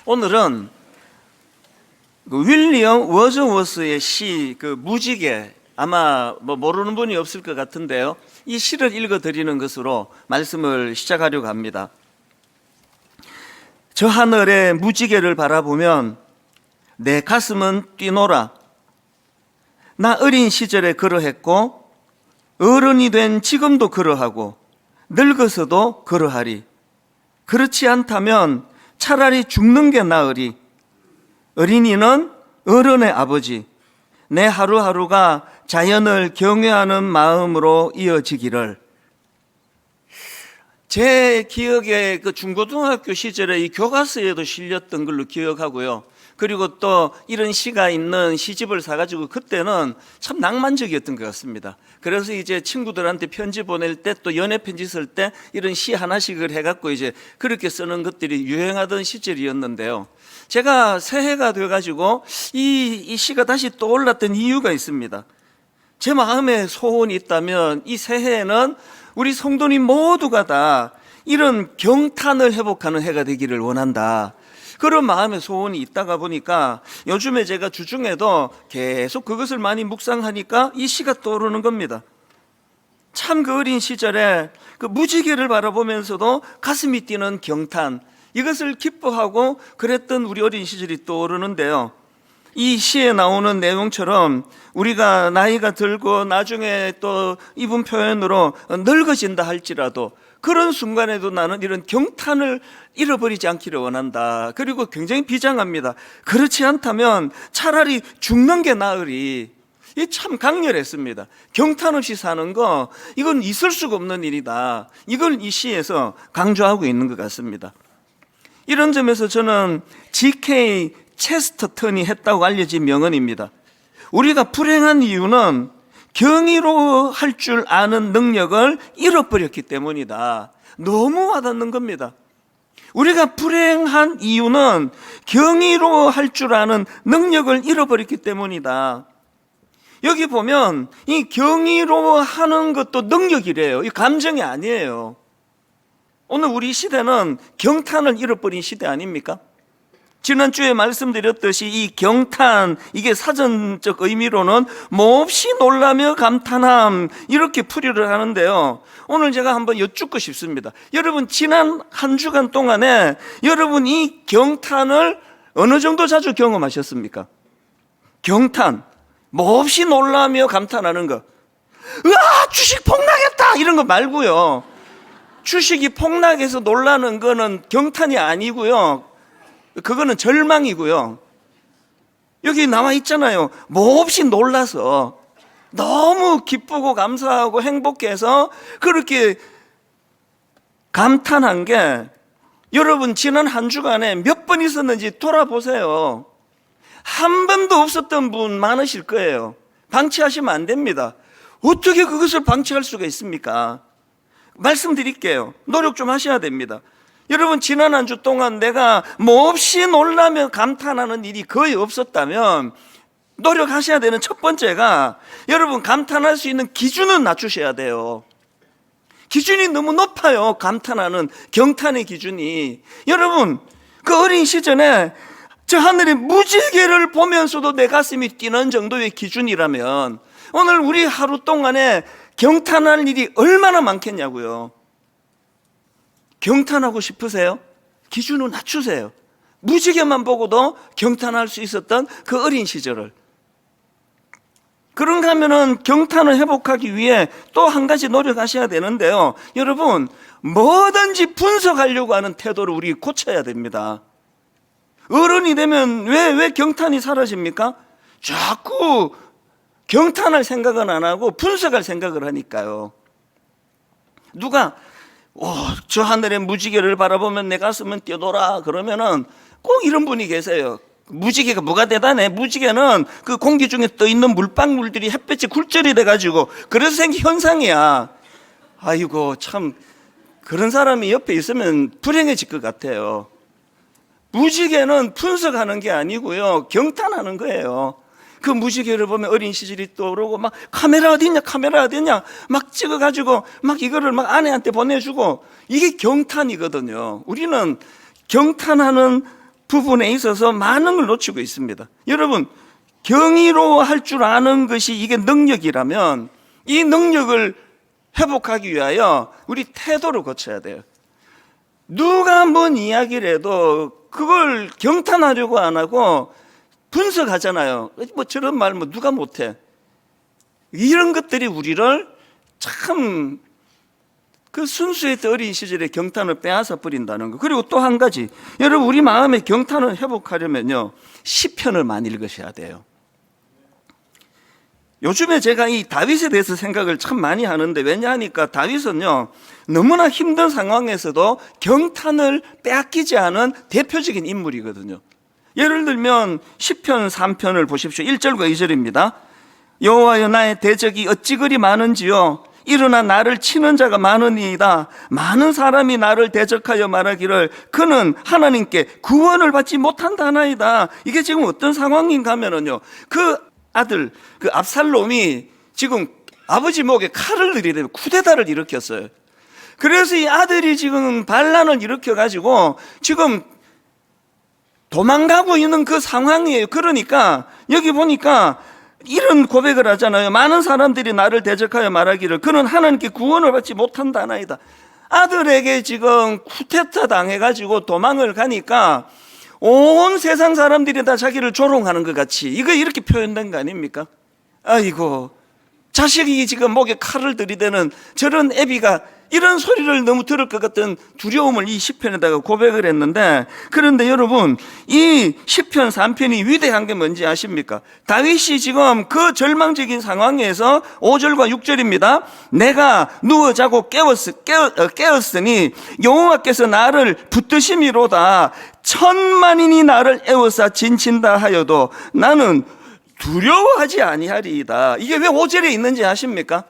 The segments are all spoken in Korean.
오늘은 윌리엄 워즈워스의 시 무지개, 아마 모르는 분이 없을 것 같은데요, 이 시를 읽어드리는 것으로 말씀을 시작하려고 합니다. 저 하늘의 무지개를 바라보면 내 가슴은 뛰노라. 나 어린 시절에 그러했고 어른이 된 지금도 그러하고 늙어서도 그러하리. 그렇지 않다면 차라리 죽는 게 나으리. 어린이는 어른의 아버지. 내 하루하루가 자연을 경외하는 마음으로 이어지기를. 제 기억에 중고등학교 시절에 이 교과서에도 실렸던 걸로 기억하고요. 그리고 또 이런 시가 있는 시집을 사가지고 그때는 참 낭만적이었던 것 같습니다. 그래서 이제 친구들한테 편지 보낼 때, 또 연애 편지 쓸 때 이런 시 하나씩을 해갖고 이제 그렇게 쓰는 것들이 유행하던 시절이었는데요. 제가 새해가 돼가지고 이 시가 다시 떠올랐던 이유가 있습니다. 제 마음에 소원이 있다면 이 새해에는 우리 성도님 모두가 다 이런 경탄을 회복하는 해가 되기를 원한다. 그런 마음의 소원이 있다가 보니까 요즘에 제가 주중에도 계속 그것을 많이 묵상하니까 이 시가 떠오르는 겁니다. 참 그 어린 시절에 그 무지개를 바라보면서도 가슴이 뛰는 경탄, 이것을 기뻐하고 그랬던 우리 어린 시절이 떠오르는데요. 이 시에 나오는 내용처럼 우리가 나이가 들고 나중에 또 이분 표현으로 늙어진다 할지라도 그런 순간에도 나는 이런 경탄을 잃어버리지 않기를 원한다. 그리고 굉장히 비장합니다. 그렇지 않다면 차라리 죽는 게 나으리. 이 참 강렬했습니다. 경탄 없이 사는 거, 이건 있을 수가 없는 일이다. 이걸 이 시에서 강조하고 있는 것 같습니다. 이런 점에서 저는 G.K. 체스터턴이 했다고 알려진 명언입니다. 우리가 불행한 이유는 경이로할 줄 아는 능력을 잃어버렸기 때문이다. 너무 와닿는 겁니다. 우리가 불행한 이유는 경이로할 줄 아는 능력을 잃어버렸기 때문이다. 여기 보면 이 경이로하는 것도 능력이래요. 이 감정이 아니에요. 오늘 우리 시대는 경탄을 잃어버린 시대 아닙니까? 지난주에 말씀드렸듯이 이 경탄, 이게 사전적 의미로는 몹시 놀라며 감탄함, 이렇게 풀이를 하는데요. 오늘 제가 한번 여쭙고 싶습니다. 여러분, 지난 한 주간 동안에 여러분 이 경탄을 어느 정도 자주 경험하셨습니까? 경탄, 몹시 놀라며 감탄하는 거. 으아, 주식 폭락했다! 이런 거 말고요. 주식이 폭락해서 놀라는 거는 경탄이 아니고요. 그거는 절망이고요. 여기 나와 있잖아요. 몹시 놀라서 너무 기쁘고 감사하고 행복해서 그렇게 감탄한 게, 여러분 지난 한 주간에 몇 번 있었는지 돌아보세요. 한 번도 없었던 분 많으실 거예요. 방치하시면 안 됩니다. 어떻게 그것을 방치할 수가 있습니까? 말씀드릴게요. 노력 좀 하셔야 됩니다. 여러분, 지난 한 주 동안 내가 몹시 놀라며 감탄하는 일이 거의 없었다면 노력하셔야 되는 첫 번째가, 여러분 감탄할 수 있는 기준은 낮추셔야 돼요. 기준이 너무 높아요. 감탄하는 경탄의 기준이. 여러분, 그 어린 시절에 저 하늘의 무지개를 보면서도 내 가슴이 뛰는 정도의 기준이라면 오늘 우리 하루 동안에 경탄할 일이 얼마나 많겠냐고요. 경탄하고 싶으세요? 기준을 낮추세요. 무지개만 보고도 경탄할 수 있었던 그 어린 시절을. 그런가 하면은 경탄을 회복하기 위해 또 한 가지 노력하셔야 되는데요. 여러분, 뭐든지 분석하려고 하는 태도를 우리 고쳐야 됩니다. 어른이 되면 왜 경탄이 사라집니까? 자꾸 경탄할 생각은 안 하고 분석할 생각을 하니까요. 누가 저 하늘의 무지개를 바라보면 내 가슴은 뛰노라 그러면은 꼭 이런 분이 계세요. 무지개가 뭐가 대단해? 무지개는 그 공기 중에 떠 있는 물방울들이 햇볕에 굴절이 돼가지고 그래서 생긴 현상이야. 아이고, 참 그런 사람이 옆에 있으면 불행해질 것 같아요. 무지개는 분석하는 게 아니고요, 경탄하는 거예요. 그 무지개를 보면 어린 시절이 떠오르고 막 카메라 어디 있냐 막 찍어가지고 막 이거를 막 아내한테 보내주고, 이게 경탄이거든요. 우리는 경탄하는 부분에 있어서 많은 걸 놓치고 있습니다. 여러분, 경이로할 줄 아는 것이 이게 능력이라면 이 능력을 회복하기 위하여 우리 태도를 고쳐야 돼요. 누가 뭔 이야기를 해도 그걸 경탄하려고 안 하고 분석하잖아요. 뭐 저런 말 뭐 누가 못해. 이런 것들이 우리를 참 그 순수했던 어린 시절의 경탄을 빼앗아 버린다는 거. 그리고 또 한 가지, 여러분, 우리 마음의 경탄을 회복하려면요, 시편을 많이 읽으셔야 돼요. 요즘에 제가 이 다윗에 대해서 생각을 참 많이 하는데, 왜냐하니까 다윗은요 너무나 힘든 상황에서도 경탄을 빼앗기지 않은 대표적인 인물이거든요. 예를 들면 시편 3편을 보십시오. 1절과 2절입니다. 여호와여, 나의 대적이 어찌 그리 많은지요, 일어나 나를 치는 자가 많으니이다. 많은 사람이 나를 대적하여 말하기를 그는 하나님께 구원을 받지 못한다나이다. 이게 지금 어떤 상황인가 하면은요, 그 아들, 그 압살롬이 지금 아버지 목에 칼을 들이대고 쿠데타를 일으켰어요. 그래서 이 아들이 지금 반란을 일으켜가지고 지금 도망가고 있는 그 상황이에요. 그러니까 여기 보니까 이런 고백을 하잖아요. 많은 사람들이 나를 대적하여 말하기를 그는 하나님께 구원을 받지 못한다나이다. 아들에게 지금 쿠데타 당해가지고 도망을 가니까 온 세상 사람들이 다 자기를 조롱하는 것 같이, 이거 이렇게 표현된 거 아닙니까? 아이고, 자식이 지금 목에 칼을 들이대는 저런 애비가 이런 소리를 너무 들을 것 같은 두려움을 이 시편에다가 고백을 했는데, 그런데 여러분, 이 시편 3편이 위대한 게 뭔지 아십니까? 다윗이 지금 그 절망적인 상황에서 5절과 6절입니다. 내가 누워 자고 깨었으니 여호와께서 나를 붙드심이로다. 천만인이 나를 애워싸 진친다 하여도 나는 두려워하지 아니하리이다. 이게 왜 5절에 있는지 아십니까?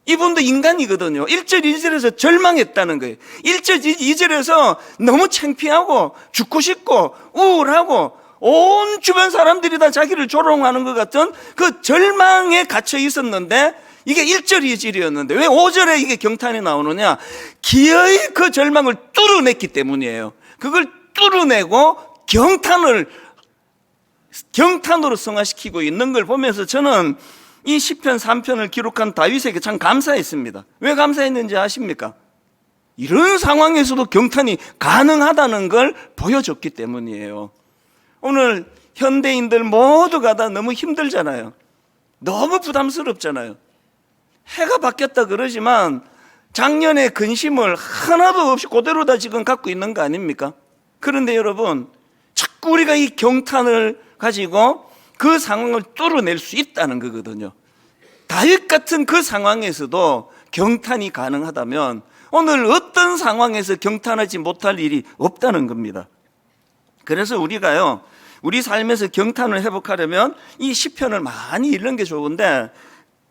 이분도 인간이거든요. 1절, 2절에서 절망했다는 거예요. 1절, 2절에서 너무 창피하고 죽고 싶고 우울하고 온 주변 사람들이 다 자기를 조롱하는 것 같은 그 절망에 갇혀 있었는데, 이게 1절, 2절이었는데 왜 5절에 이게 경탄이 나오느냐? 기어이 그 절망을 뚫어냈기 때문이에요. 그걸 뚫어내고 경탄으로 승화시키고 있는 걸 보면서 저는 이 시편 3편을 기록한 다윗에게 참 감사했습니다. 왜 감사했는지 아십니까? 이런 상황에서도 경탄이 가능하다는 걸 보여줬기 때문이에요. 오늘 현대인들 모두가 다 너무 힘들잖아요. 너무 부담스럽잖아요. 해가 바뀌었다 그러지만 작년의 근심을 하나도 없이 그대로 다 지금 갖고 있는 거 아닙니까? 그런데 여러분, 자꾸 우리가 이 경탄을 가지고 그 상황을 뚫어낼 수 있다는 거거든요. 다윗 같은 그 상황에서도 경탄이 가능하다면 오늘 어떤 상황에서 경탄하지 못할 일이 없다는 겁니다. 그래서 우리가요, 우리 삶에서 경탄을 회복하려면 이 시편을 많이 읽는 게 좋은데,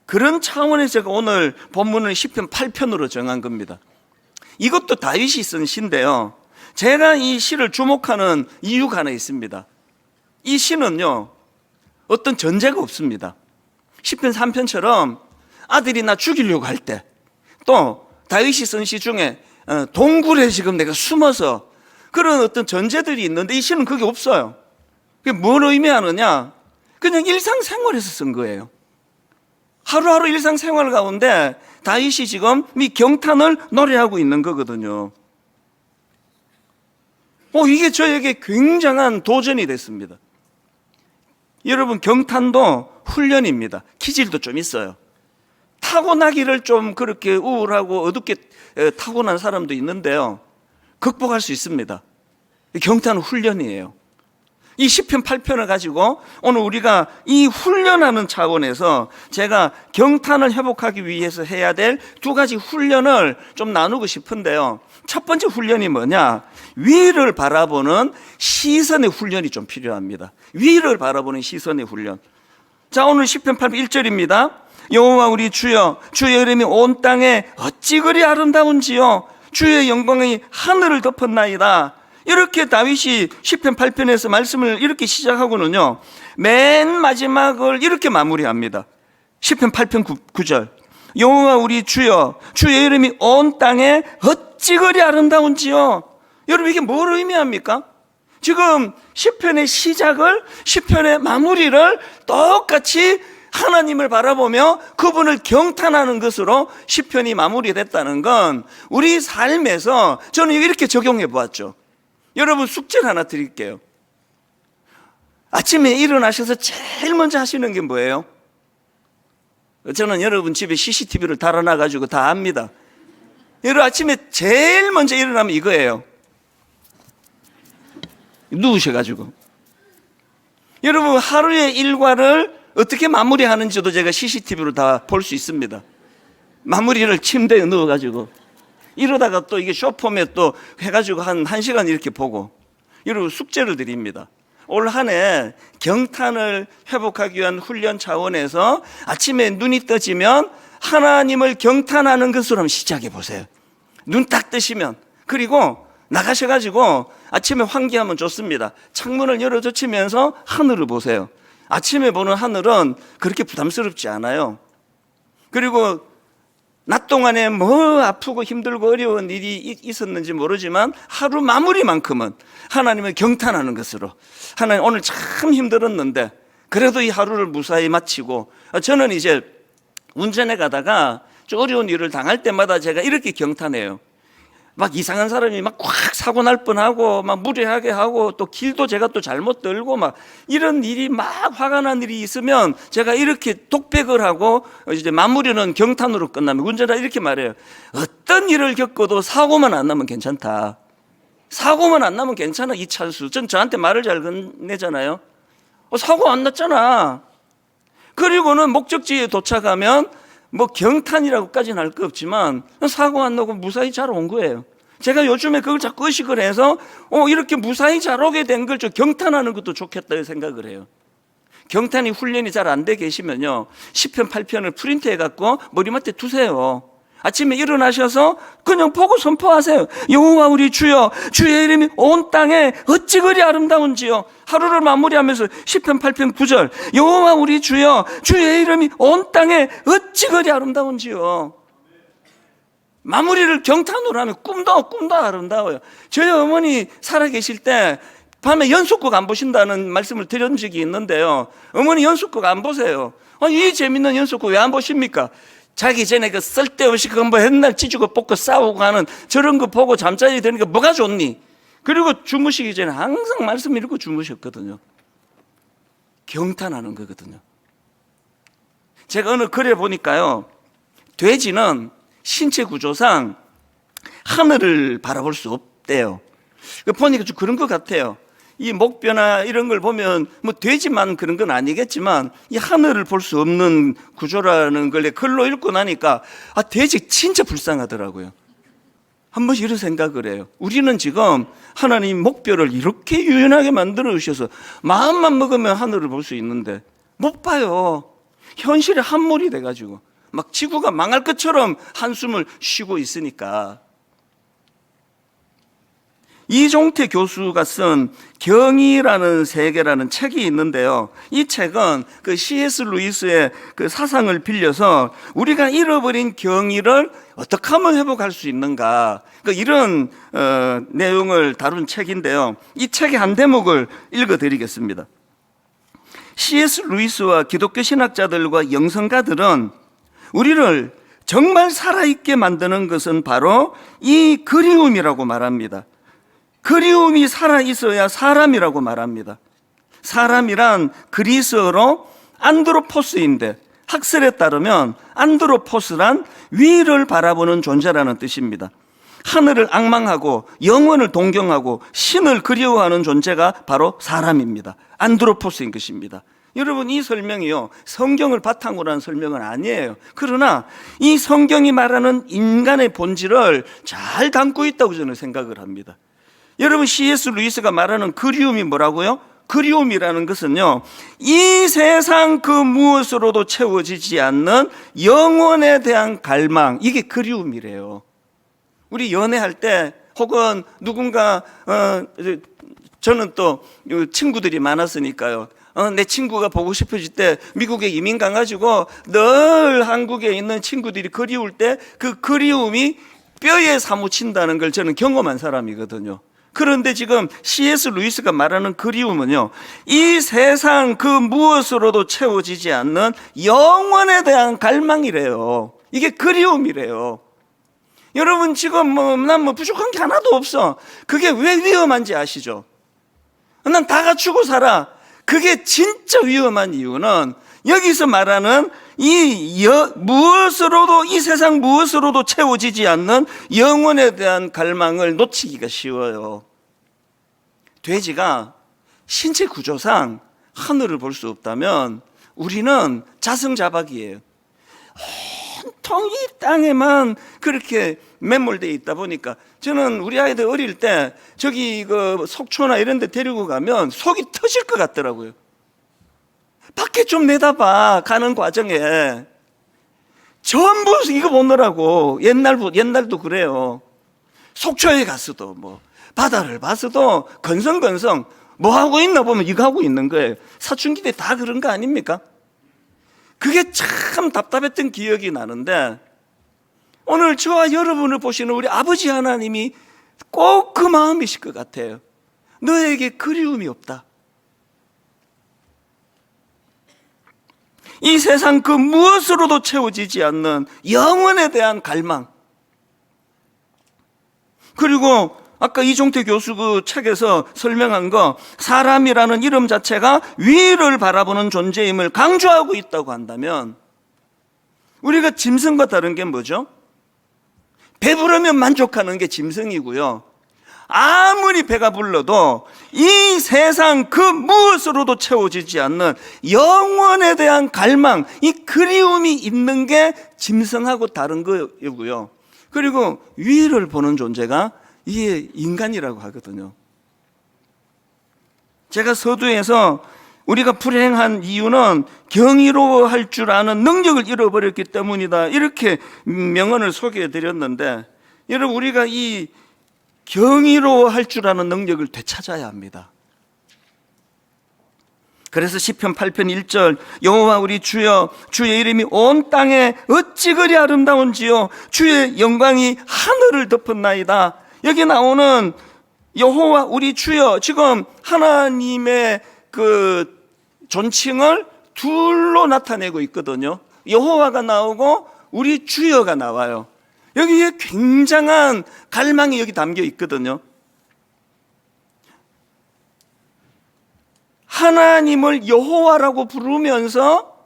그런 차원에서 제가 오늘 본문을 시편 8편으로 정한 겁니다. 이것도 다윗이 쓴 시인데요, 제가 이 시를 주목하는 이유가 하나 있습니다. 이 시는요, 어떤 전제가 없습니다. 시편 3편처럼 아들이 나 죽이려고 할 때, 또 다윗이 쓴 시 중에 동굴에 지금 내가 숨어서, 그런 어떤 전제들이 있는데 이 시는 그게 없어요. 그게 뭘 의미하느냐? 그냥 일상생활에서 쓴 거예요. 하루하루 일상생활 가운데 다윗이 지금 이 경탄을 노래하고 있는 거거든요. 이게 저에게 굉장한 도전이 됐습니다. 여러분, 경탄도 훈련입니다. 기질도 좀 있어요. 타고나기를 좀 그렇게 우울하고 어둡게 타고난 사람도 있는데요, 극복할 수 있습니다. 경탄은 훈련이에요. 이 시편 8편을 가지고 오늘 우리가 이 훈련하는 차원에서 제가 경탄을 회복하기 위해서 해야 될 두 가지 훈련을 좀 나누고 싶은데요, 첫 번째 훈련이 뭐냐? 위를 바라보는 시선의 훈련이 좀 필요합니다. 위를 바라보는 시선의 훈련. 자, 오늘 시편 8편 1절입니다. 여호와 우리 주여, 주의 이름이 온 땅에 어찌 그리 아름다운지요, 주의 영광이 하늘을 덮었나이다. 이렇게 다윗이 시편 8편에서 말씀을 이렇게 시작하고는요, 맨 마지막을 이렇게 마무리합니다. 시편 8편 9절. 여호와 우리 주여, 주의 이름이 온 땅에 어찌 그리 아름다운지요. 여러분, 이게 뭘 의미합니까? 지금 시편의 시작을, 시편의 마무리를 똑같이 하나님을 바라보며 그분을 경탄하는 것으로 시편이 마무리됐다는 건 우리 삶에서 저는 이렇게 적용해 보았죠. 여러분, 숙제를 하나 드릴게요. 아침에 일어나셔서 제일 먼저 하시는 게 뭐예요? 저는 여러분 집에 CCTV를 달아놔가지고 다 압니다. 여러분, 아침에 제일 먼저 일어나면 이거예요. 누우셔가지고. 여러분, 하루의 일과를 어떻게 마무리하는지도 제가 CCTV로 다 볼 수 있습니다. 마무리를 침대에 넣어가지고. 이러다가 또 이게 쇼폼에 또 해가지고 한 1시간 이렇게 보고. 여러분, 숙제를 드립니다. 올 한 해 경탄을 회복하기 위한 훈련 차원에서 아침에 눈이 떠지면 하나님을 경탄하는 것으로 한번 시작해 보세요. 눈 딱 뜨시면. 그리고 나가셔가지고 아침에 환기하면 좋습니다. 창문을 열어젖히면서 하늘을 보세요. 아침에 보는 하늘은 그렇게 부담스럽지 않아요. 그리고 낮 동안에 뭐 아프고 힘들고 어려운 일이 있었는지 모르지만 하루 마무리만큼은 하나님을 경탄하는 것으로, 하나님 오늘 참 힘들었는데 그래도 이 하루를 무사히 마치고, 저는 이제 운전해 가다가 좀 어려운 일을 당할 때마다 제가 이렇게 경탄해요. 막 이상한 사람이 막 꽉 사고 날 뻔하고 막 무례하게 하고 또 길도 제가 또 잘못 들고 막 이런 일이 막 화가 난 일이 있으면 제가 이렇게 독백을 하고 이제 마무리는 경탄으로 끝나면 운전자 이렇게 말해요. 어떤 일을 겪어도 사고만 안 나면 괜찮다. 사고만 안 나면 괜찮아, 이찬수. 전 저한테 말을 잘 건네잖아요. 사고 안 났잖아. 그리고는 목적지에 도착하면 뭐 경탄이라고까지는 할 거 없지만 사고 안 나고 무사히 잘 온 거예요. 제가 요즘에 그걸 자꾸 의식을 해서 이렇게 무사히 잘 오게 된 걸 좀 경탄하는 것도 좋겠다 생각을 해요. 경탄이 훈련이 잘 안 돼 계시면요, 10편 8편을 프린트해 갖고 머리맡에 두세요. 아침에 일어나셔서 그냥 보고 선포하세요. 여호와 우리 주여, 주의 이름이 온 땅에 어찌 그리 아름다운지요. 하루를 마무리하면서 10편 8편 9절, 여호와 우리 주여, 주의 이름이 온 땅에 어찌 그리 아름다운지요. 마무리를 경탄으로 하면 꿈도 아름다워요. 저희 어머니 살아계실 때 밤에 연속극 안 보신다는 말씀을 드린 적이 있는데요, 어머니 연속극 안 보세요. 이 재밌는 연속극 왜 안 보십니까? 자기 전에 그 쓸데없이 그거 뭐 옛날 찢고 뽑고 싸우고 하는 저런 거 보고 잠자리 드니까 뭐가 좋니? 그리고 주무시기 전에 항상 말씀 읽고 주무셨거든요. 경탄하는 거거든요. 제가 어느 글에 보니까요, 돼지는 신체 구조상 하늘을 바라볼 수 없대요. 보니까 좀 그런 것 같아요. 이 목뼈나 이런 걸 보면 뭐 돼지만 그런 건 아니겠지만 이 하늘을 볼 수 없는 구조라는 걸 글로 읽고 나니까 돼지 진짜 불쌍하더라고요. 한 번씩 이런 생각을 해요. 우리는 지금 하나님 목뼈를 이렇게 유연하게 만들어 주셔서 마음만 먹으면 하늘을 볼 수 있는데 못 봐요. 현실에 함몰이 돼가지고 막 지구가 망할 것처럼 한숨을 쉬고 있으니까. 이종태 교수가 쓴 경이라는 세계라는 책이 있는데요, 이 책은 그 C.S. 루이스의 그 사상을 빌려서 우리가 잃어버린 경이를 어떻게 하면 회복할 수 있는가, 이런 내용을 다룬 책인데요, 이 책의 한 대목을 읽어드리겠습니다. C.S. 루이스와 기독교 신학자들과 영성가들은 우리를 정말 살아있게 만드는 것은 바로 이 그리움이라고 말합니다. 그리움이 살아있어야 사람이라고 말합니다. 사람이란 그리스어로 안드로포스인데 학설에 따르면 안드로포스란 위를 바라보는 존재라는 뜻입니다. 하늘을 앙망하고 영원을 동경하고 신을 그리워하는 존재가 바로 사람입니다. 안드로포스인 것입니다. 여러분, 이 설명이요, 성경을 바탕으로 한 설명은 아니에요. 그러나 이 성경이 말하는 인간의 본질을 잘 담고 있다고 저는 생각을 합니다. 여러분, C.S. 루이스가 말하는 그리움이 뭐라고요? 그리움이라는 것은요, 이 세상 그 무엇으로도 채워지지 않는 영혼에 대한 갈망, 이게 그리움이래요. 우리 연애할 때 혹은 누군가 저는 또 친구들이 많았으니까요, 내 친구가 보고 싶어질 때 미국에 이민 가가지고 늘 한국에 있는 친구들이 그리울 때 그 그리움이 뼈에 사무친다는 걸 저는 경험한 사람이거든요. 그런데 지금 C.S. 루이스가 말하는 그리움은요, 이 세상 그 무엇으로도 채워지지 않는 영원에 대한 갈망이래요. 이게 그리움이래요. 여러분 지금 난 부족한 게 하나도 없어. 그게 왜 위험한지 아시죠? 난 다 갖추고 살아. 그게 진짜 위험한 이유는 여기서 말하는 무엇으로도, 이 세상 무엇으로도 채워지지 않는 영혼에 대한 갈망을 놓치기가 쉬워요. 돼지가 신체 구조상 하늘을 볼 수 없다면 우리는 자승자박이에요. 온통 이 땅에만 그렇게 매몰되어 있다 보니까, 저는 우리 아이들 어릴 때 저기 그 속초나 이런 데 데리고 가면 속이 터질 것 같더라고요. 밖에 좀 내다봐. 가는 과정에 전부 이거 보느라고. 옛날도 그래요. 속초에 갔어도 바다를 봤어도 건성건성 뭐 하고 있나 보면 이거 하고 있는 거예요. 사춘기 때 다 그런 거 아닙니까? 그게 참 답답했던 기억이 나는데, 오늘 저와 여러분을 보시는 우리 아버지 하나님이 꼭 그 마음이실 것 같아요. 너에게 그리움이 없다. 이 세상 그 무엇으로도 채워지지 않는 영혼에 대한 갈망. 그리고 아까 이종태 교수 그 책에서 설명한 거, 사람이라는 이름 자체가 위를 바라보는 존재임을 강조하고 있다고 한다면, 우리가 짐승과 다른 게 뭐죠? 배부르면 만족하는 게 짐승이고요, 아무리 배가 불러도 이 세상 그 무엇으로도 채워지지 않는 영원에 대한 갈망, 이 그리움이 있는 게 짐승하고 다른 거고요. 그리고 위를 보는 존재가 이게 인간이라고 하거든요. 제가 서두에서 우리가 불행한 이유는 경이로워할 줄 아는 능력을 잃어버렸기 때문이다, 이렇게 명언을 소개해 드렸는데, 여러분 우리가 이 경이로워할 줄 아는 능력을 되찾아야 합니다. 그래서 시편 8편 1절, 여호와 우리 주여, 주의 이름이 온 땅에 어찌 그리 아름다운지요, 주의 영광이 하늘을 덮었나이다. 여기 나오는 여호와 우리 주여, 지금 하나님의 그 존칭을 둘로 나타내고 있거든요. 여호와가 나오고 우리 주여가 나와요. 여기에 굉장한 갈망이 여기 담겨 있거든요. 하나님을 여호와라고 부르면서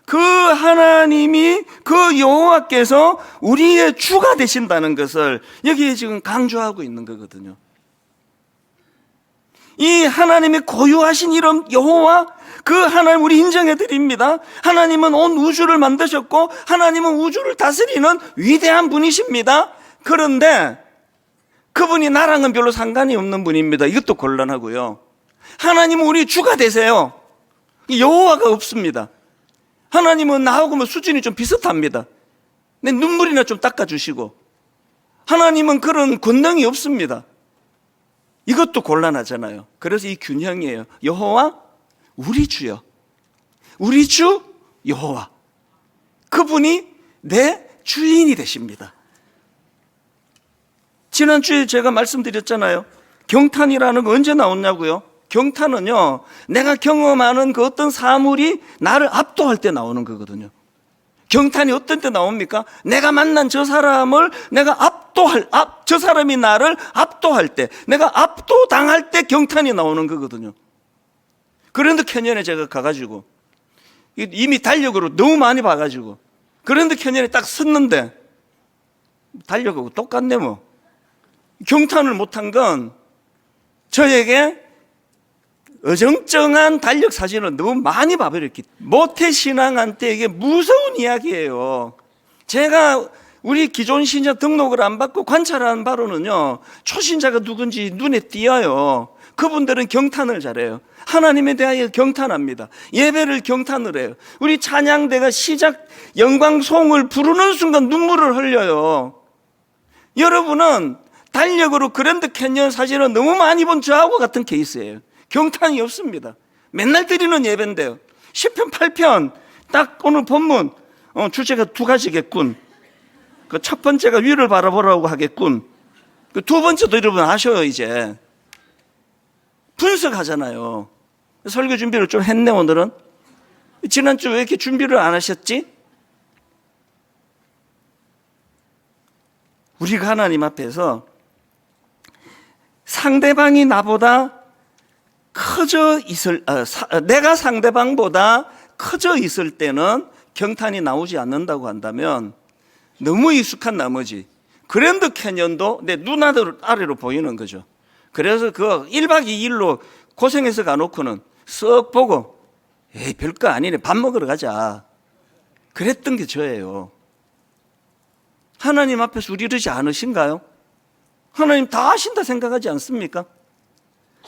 그 하나님이, 그 여호와께서 우리의 주가 되신다는 것을 여기에 지금 강조하고 있는 거거든요. 이 하나님의 고유하신 이름 여호와, 그 하나님 우리 인정해 드립니다. 하나님은 온 우주를 만드셨고 하나님은 우주를 다스리는 위대한 분이십니다. 그런데 그분이 나랑은 별로 상관이 없는 분입니다. 이것도 곤란하고요. 하나님은 우리 주가 되세요. 여호와가 없습니다. 하나님은 나하고 수준이 좀 비슷합니다. 내 눈물이나 좀 닦아주시고, 하나님은 그런 권능이 없습니다. 이것도 곤란하잖아요. 그래서 이 균형이에요. 여호와 우리 주여, 우리 주 여호와, 그분이 내 주인이 되십니다. 지난주에 제가 말씀드렸잖아요. 경탄이라는 거 언제 나왔냐고요? 경탄은요, 내가 경험하는 그 어떤 사물이 나를 압도할 때 나오는 거거든요. 경탄이 어떤 때 나옵니까? 내가 만난 저 사람을 내가 저 사람이 나를 압도할 때, 내가 압도당할 때 경탄이 나오는 거거든요. 그런데 캐년에 제가 가가지고 이미 달력으로 너무 많이 봐가지고, 그런데 캐년에 딱 섰는데 달력하고 똑같네 뭐. 경탄을 못한 건 저에게 어정쩡한 달력 사진을 너무 많이 봐버렸기, 모태신앙한테 이게 무서운 이야기예요. 제가 우리 기존 신자 등록을 안 받고 관찰한 바로는요, 초신자가 누군지 눈에 띄어요. 그분들은 경탄을 잘해요. 하나님에 대하여 경탄합니다. 예배를 경탄을 해요. 우리 찬양대가 시작 영광송을 부르는 순간 눈물을 흘려요. 여러분은 달력으로 그랜드 캐년 사진을 너무 많이 본 저하고 같은 케이스예요. 경탄이 없습니다. 맨날 드리는 예배인데요. 시편 8편 딱 오늘 본문 주제가 두 가지겠군. 그 첫 번째가 위를 바라보라고 하겠군. 그 두 번째도 여러분 아셔요. 이제 분석하잖아요. 설교 준비를 좀 했네 오늘은. 지난주 왜 이렇게 준비를 안 하셨지? 우리가 하나님 앞에서 상대방이 나보다 커져 있을, 내가 상대방보다 커져 있을 때는 경탄이 나오지 않는다고 한다면 너무 익숙한 나머지 그랜드 캐년도 내 눈아래로 보이는 거죠. 그래서 그 1박 2일로 고생해서 가놓고는 쓱 보고 에이 별거 아니네 밥 먹으러 가자 그랬던 게 저예요. 하나님 앞에서 우리 이러지 않으신가요? 하나님 다 아신다 생각하지 않습니까?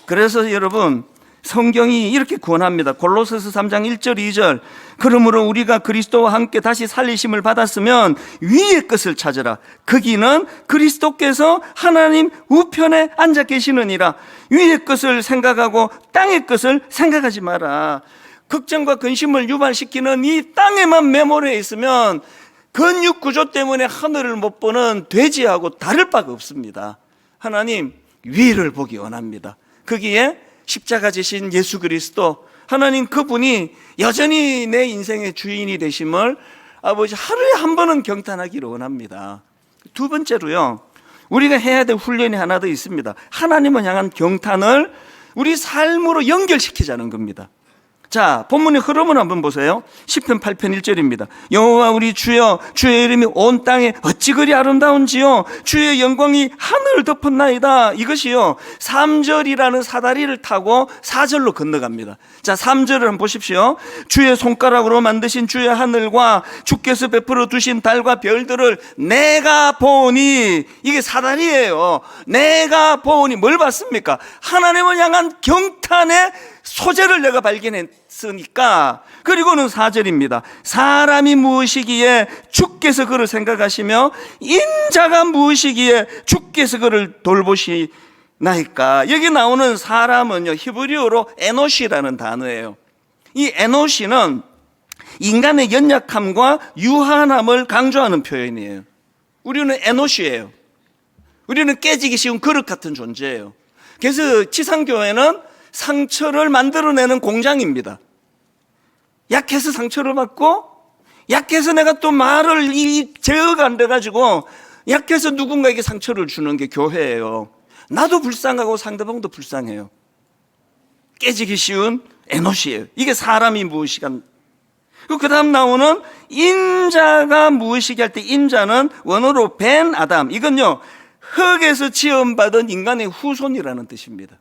그래서 여러분 성경이 이렇게 구원합니다. 골로새서 3장 1절 2절 그러므로 우리가 그리스도와 함께 다시 살리심을 받았으면 위의 것을 찾으라. 거기는 그리스도께서 하나님 우편에 앉아 계시느니라. 위의 것을 생각하고 땅의 것을 생각하지 마라. 걱정과 근심을 유발시키는 이 땅에만 매몰해 있으면 근육 구조 때문에 하늘을 못 보는 돼지하고 다를 바가 없습니다. 하나님 위를 보기 원합니다. 거기에 십자가 지신 예수 그리스도 하나님 그분이 여전히 내 인생의 주인이 되심을 아버지 하루에 한 번은 경탄하기를 원합니다. 두 번째로요, 우리가 해야 될 훈련이 하나 더 있습니다. 하나님을 향한 경탄을 우리 삶으로 연결시키자는 겁니다. 자, 본문의 흐름을 한번 보세요. 시편 8편 1절입니다. 여호와 우리 주여, 주의 이름이 온 땅에 어찌 그리 아름다운지요. 주의 영광이 하늘을 덮었나이다. 이것이요 3절이라는 사다리를 타고 4절로 건너갑니다. 자, 3절을 한번 보십시오. 주의 손가락으로 만드신 주의 하늘과 주께서 베풀어 두신 달과 별들을 내가 보니, 이게 사다리예요. 내가 보니 뭘 봤습니까? 하나님을 향한 경탄의 소재를 내가 발견했으니까. 그리고는 4절입니다. 사람이 무엇이기에 주께서 그를 생각하시며 인자가 무엇이기에 주께서 그를 돌보시나이까. 여기 나오는 사람은요 히브리어로 에노시라는 단어예요. 이 에노시는 인간의 연약함과 유한함을 강조하는 표현이에요. 우리는 에노시예요. 우리는 깨지기 쉬운 그릇 같은 존재예요. 그래서 지상교회는 상처를 만들어내는 공장입니다. 약해서 상처를 받고, 약해서 내가 또 말을 제어가 안 돼가지고 약해서 누군가에게 상처를 주는 게 교회예요. 나도 불쌍하고 상대방도 불쌍해요. 깨지기 쉬운 에노시예요. 이게 사람이 무엇이가. 그 다음 나오는 인자가 무엇이게 할 때, 인자는 원어로 벤 아담, 이건요 흙에서 지음받은 인간의 후손이라는 뜻입니다.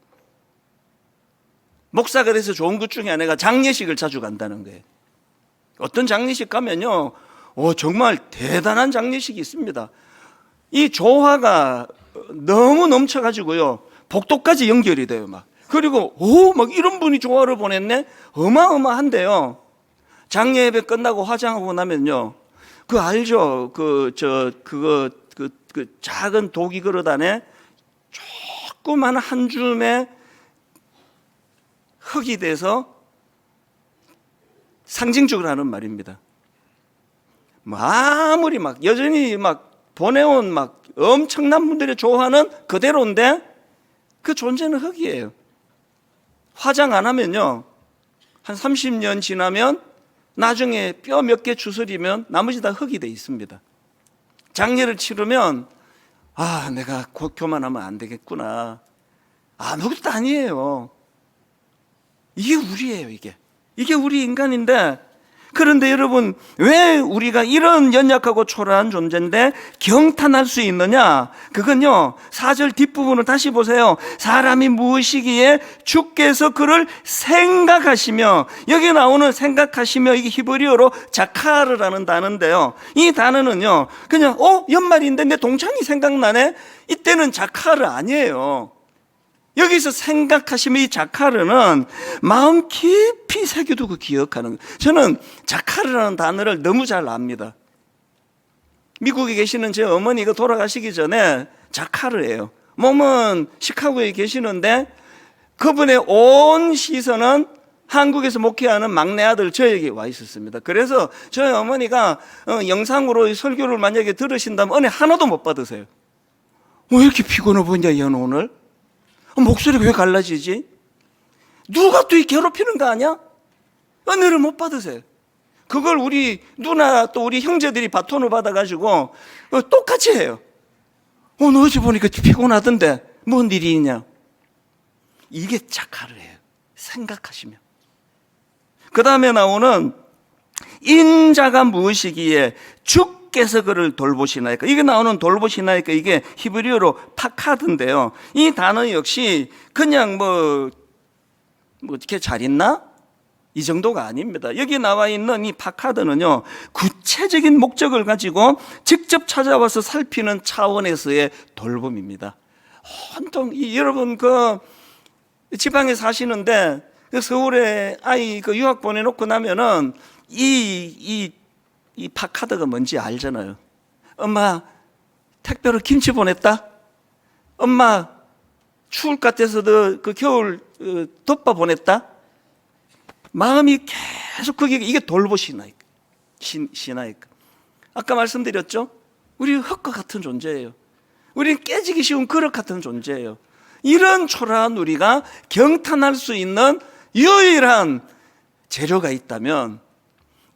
목사가 돼서 좋은 것 중에 하나가 장례식을 자주 간다는 거예요. 어떤 장례식 가면요, 정말 대단한 장례식이 있습니다. 이 조화가 너무 넘쳐가지고요, 복도까지 연결이 돼요, 막. 그리고, 막 이런 분이 조화를 보냈네? 어마어마한데요. 장례 예배 끝나고 화장하고 나면요, 그거 알죠? 그 작은 도기 그릇 안에 조그만 한 줌의 흙이 돼서 상징적으로 하는 말입니다. 아무리 막 여전히 막 보내온 막 엄청난 분들이 좋아하는 그대로인데 그 존재는 흙이에요. 화장 안 하면요, 한 30년 지나면 나중에 뼈 몇 개 추스리면 나머지 다 흙이 돼 있습니다. 장례를 치르면 내가 곧 교만하면 안 되겠구나. 아무것도 아니에요. 이게 우리예요, 이게 우리 인간인데. 그런데 여러분, 왜 우리가 이런 연약하고 초라한 존재인데 경탄할 수 있느냐? 그건요 4절 뒷부분을 다시 보세요. 사람이 무엇이기에 주께서 그를 생각하시며, 여기 나오는 생각하시며, 이게 히브리어로 자카르라는 단어인데요, 이 단어는요 그냥 연말인데 내 동창이 생각나네, 이때는 자카르 아니에요. 여기서 생각하시면 이 자카르는 마음 깊이 새겨두고 기억하는 거예요. 저는 자카르라는 단어를 너무 잘 압니다. 미국에 계시는 제 어머니가 돌아가시기 전에 자카르예요. 몸은 시카고에 계시는데 그분의 온 시선은 한국에서 목회하는 막내 아들 저에게 와 있었습니다. 그래서 저희 어머니가 영상으로 설교를 만약에 들으신다면 은혜 하나도 못 받으세요. 왜 이렇게 피곤해 보이냐 얘는 오늘? 목소리가 왜 갈라지지? 누가 또 이 괴롭히는 거 아니야? 은혜를 못 받으세요. 그걸 우리 누나 또 우리 형제들이 바톤을 받아가지고 똑같이 해요. 너 어제 보니까 피곤하던데 뭔 일이 있냐? 이게 자카르예요. 생각하시면. 그 다음에 나오는 인자가 무엇이기에 주께서 그를 돌보시나이까. 이게 나오는 돌보시나이까 이게 히브리어로 파카드인데요. 이 단어 역시 그냥 뭐 어떻게 잘 있나? 이 정도가 아닙니다. 여기 나와 있는 이 파카드는요, 구체적인 목적을 가지고 직접 찾아와서 살피는 차원에서의 돌봄입니다. 온통 여러분 그 지방에 사시는데 그 서울에 아이 그 유학 보내놓고 나면은 이 파카드가 뭔지 알잖아요. 엄마 택배로 김치 보냈다. 엄마 추울 것 같아서 그 겨울 덮밥 보냈다. 마음이 계속 그게 이게 돌보시나이까. 시나이까. 아까 말씀드렸죠? 우리 흙과 같은 존재예요. 우리는 깨지기 쉬운 그릇 같은 존재예요. 이런 초라한 우리가 경탄할 수 있는 유일한 재료가 있다면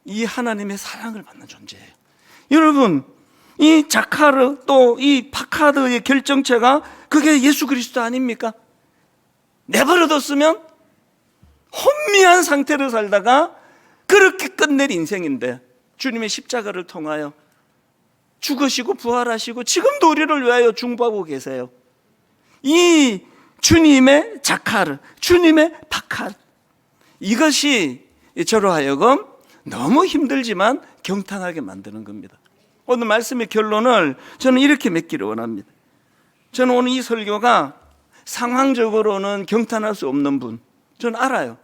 이 하나님의 사랑을 받는 존재예요. 여러분, 이 자카르 또 이 파카드의 결정체가 그게 예수 그리스도 아닙니까? 내버려뒀으면 혼미한 상태로 살다가 그렇게 끝낼 인생인데 주님의 십자가를 통하여 죽으시고 부활하시고 지금도 우리를 위하여 중보하고 계세요. 이 주님의 자카르, 주님의 파카르, 이것이 저로 하여금 너무 힘들지만 경탄하게 만드는 겁니다. 오늘 말씀의 결론을 저는 이렇게 맺기를 원합니다. 저는 오늘 이 설교가 상황적으로는 경탄할 수 없는 분, 저는 알아요.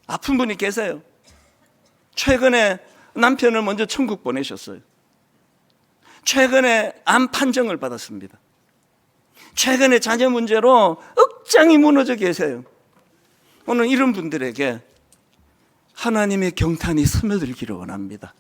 아픈 분이 계세요. 최근에 남편을 먼저 천국 보내셨어요. 최근에 암 판정을 받았습니다. 최근에 자녀 문제로 억장이 무너져 계세요. 오늘 이런 분들에게 하나님의 경탄이 스며들기를 원합니다.